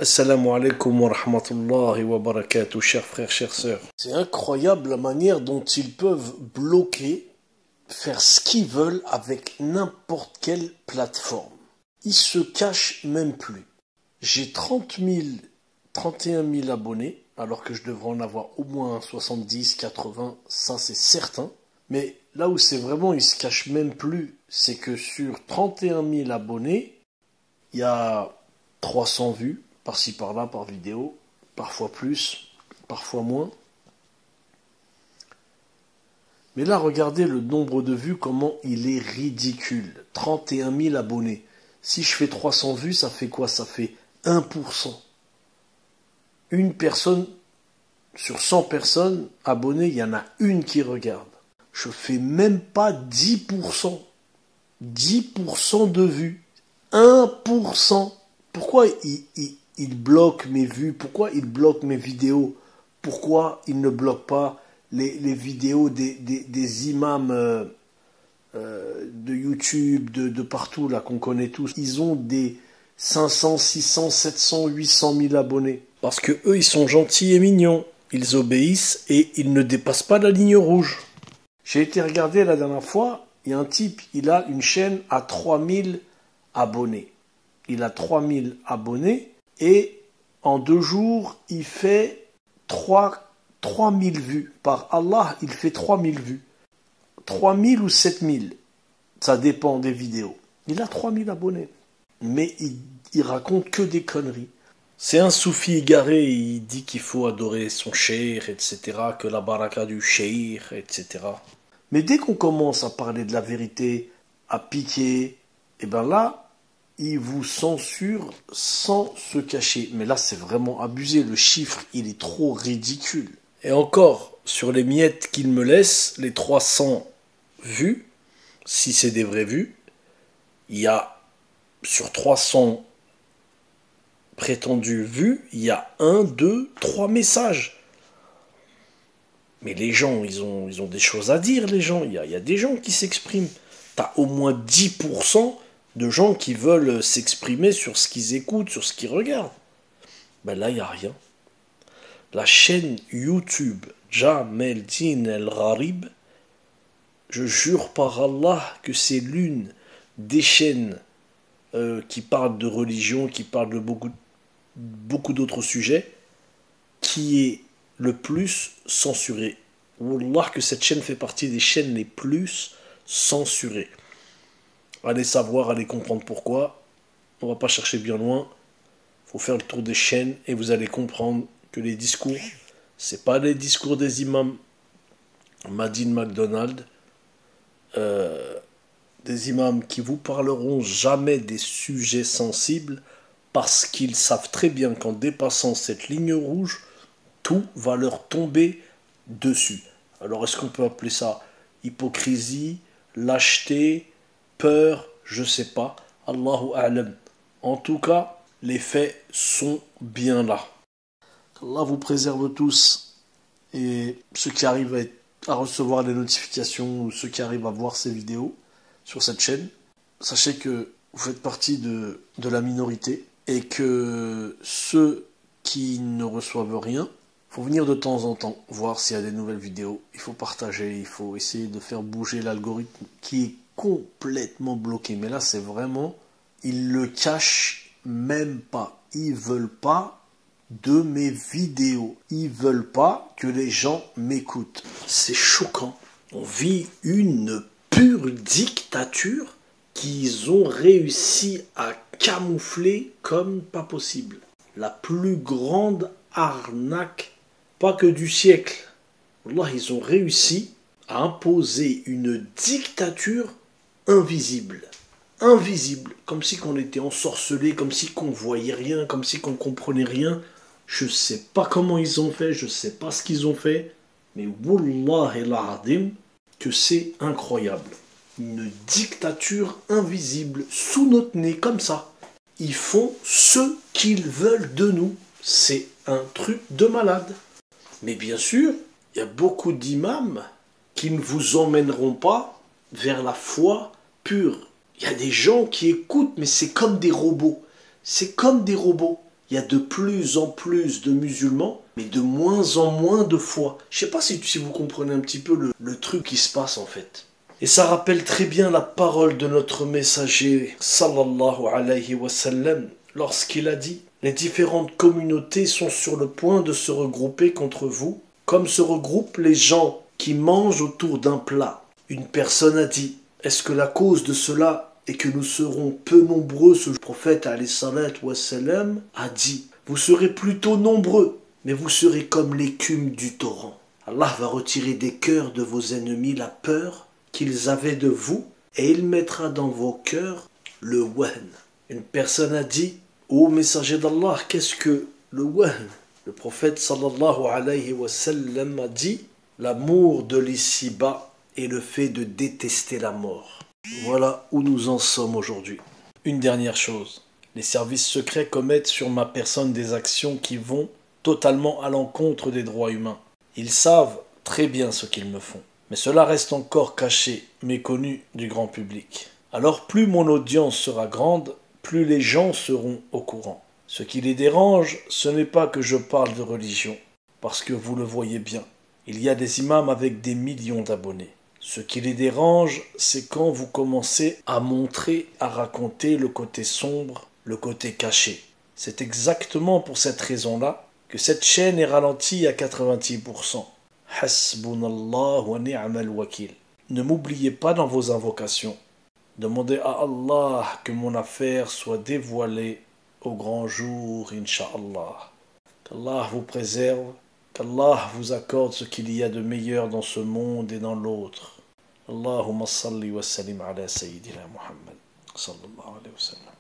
Assalamu alaikum wa rahmatullahi wa barakatuh, chers frères, chères sœurs. C'est incroyable la manière dont ils peuvent bloquer, faire ce qu'ils veulent avec n'importe quelle plateforme. Ils se cachent même plus. J'ai 31 000 abonnés, alors que je devrais en avoir au moins 70, 80, ça c'est certain. Mais là où c'est vraiment, ils se cachent même plus, c'est que sur 31 000 abonnés, il y a 300 vues, par-ci par-là, par vidéo, parfois plus, parfois moins. Mais là, regardez le nombre de vues, comment il est ridicule. 31 000 abonnés. Si je fais 300 vues, ça fait quoi? Ça fait 1%. Une personne, sur 100 personnes abonnées, il y en a une qui regarde. Je fais même pas 10%. 10% de vues. 1%. Pourquoi il bloque mes vues? Pourquoi il bloque mes vidéos? Pourquoi il ne bloque pas les vidéos des imams de YouTube, de partout là qu'on connaît tous? Ils ont des 500, 600, 700, 800 000 abonnés. Parce que eux, ils sont gentils et mignons. Ils obéissent et ils ne dépassent pas la ligne rouge. J'ai été regarder la dernière fois, il y a un type, il a une chaîne à 3000 abonnés. Il a 3000 abonnés et en 2 jours, il fait 3000 vues. Par Allah, il fait 3000 vues. 3000 ou 7000, ça dépend des vidéos. Il a 3000 abonnés. Mais il raconte que des conneries. C'est un soufi égaré, il dit qu'il faut adorer son cheikh, etc., que la baraka du cheikh, etc. Mais dès qu'on commence à parler de la vérité, à piquer, et bien là, il vous censure sans se cacher. Mais là, c'est vraiment abusé. Le chiffre, il est trop ridicule. Et encore, sur les miettes qu'il me laisse, les 300 vues, si c'est des vraies vues, il y a, sur 300 prétendues vues, il y a 1, 2, 3 messages. Mais les gens, ils ont des choses à dire, les gens. Il y a des gens qui s'expriment. T'as au moins 10% de gens qui veulent s'exprimer sur ce qu'ils écoutent, sur ce qu'ils regardent. Ben là, il n'y a rien. La chaîne YouTube Jameldine El Gharib, je jure par Allah que c'est l'une des chaînes qui parlent de religion, qui parlent de beaucoup d'autres sujets, qui est le plus censurée. Wallah que cette chaîne fait partie des chaînes les plus censurées. Allez savoir, allez comprendre pourquoi. On va pas chercher bien loin. Faut faire le tour des chaînes et vous allez comprendre que les discours, c'est pas les discours des imams Madine McDonald, des imams qui vous parleront jamais des sujets sensibles parce qu'ils savent très bien qu'en dépassant cette ligne rouge, tout va leur tomber dessus. Alors est-ce qu'on peut appeler ça hypocrisie, lâcheté, peur, je sais pas, Allahu A'lam. En tout cas, les faits sont bien là. Allah vous préserve tous et ceux qui arrivent à recevoir les notifications ou ceux qui arrivent à voir ces vidéos sur cette chaîne, sachez que vous faites partie de la minorité et que ceux qui ne reçoivent rien, il faut venir de temps en temps voir s'il y a des nouvelles vidéos, il faut partager, il faut essayer de faire bouger l'algorithme qui est complètement bloqué. Mais là, c'est vraiment, ils le cachent même pas. Ils veulent pas de mes vidéos. Ils veulent pas que les gens m'écoutent. C'est choquant. On vit une pure dictature qu'ils ont réussi à camoufler comme pas possible. La plus grande arnaque, pas que du siècle. Wallah, ils ont réussi à imposer une dictature invisible. Invisible. Comme si qu'on était ensorcelé, comme si qu'on voyait rien, comme si qu'on comprenait rien. Je sais pas comment ils ont fait, je sais pas ce qu'ils ont fait, mais Wallah el Adim, que c'est incroyable. Une dictature invisible, sous notre nez, comme ça. Ils font ce qu'ils veulent de nous. C'est un truc de malade. Mais bien sûr, il y a beaucoup d'imams qui ne vous emmèneront pas vers la foi pure. Il y a des gens qui écoutent, mais c'est comme des robots. C'est comme des robots. il y a de plus en plus de musulmans, mais de moins en moins de foi. Je sais pas si vous comprenez un petit peu le truc qui se passe en fait. Et ça rappelle très bien la parole de notre messager, sallallahu alayhi wa sallam, lorsqu'il a dit « Les différentes communautés sont sur le point de se regrouper contre vous, comme se regroupent les gens qui mangent autour d'un plat. » Une personne a dit « Est-ce que la cause de cela est que nous serons peu nombreux ?» Ce prophète alayhi salatu wa sallam a dit « Vous serez plutôt nombreux, mais vous serez comme l'écume du torrent. » Allah va retirer des cœurs de vos ennemis la peur qu'ils avaient de vous, et il mettra dans vos cœurs le wahn. Une personne a dit « Ô messager d'Allah, qu'est-ce que le wahn ?» Le prophète sallallahu alayhi wa sallam a dit « L'amour de l'ici-bas et le fait de détester la mort. » Voilà où nous en sommes aujourd'hui. Une dernière chose, les services secrets commettent sur ma personne des actions qui vont totalement à l'encontre des droits humains. Ils savent très bien ce qu'ils me font. Mais cela reste encore caché, méconnu du grand public. Alors plus mon audience sera grande, plus les gens seront au courant. Ce qui les dérange, ce n'est pas que je parle de religion, parce que vous le voyez bien, il y a des imams avec des millions d'abonnés. Ce qui les dérange, c'est quand vous commencez à montrer, à raconter le côté sombre, le côté caché. C'est exactement pour cette raison-là que cette chaîne est ralentie à 90%. Hasbunallah wa ni'mal wakil. Ne m'oubliez pas dans vos invocations. Demandez à Allah que mon affaire soit dévoilée au grand jour, Inch'Allah. Qu'Allah vous préserve, qu'Allah vous accorde ce qu'il y a de meilleur dans ce monde et dans l'autre. Allahumma salli wa sallim ala Sayyidina Muhammad sallallahu alayhi wa sallam.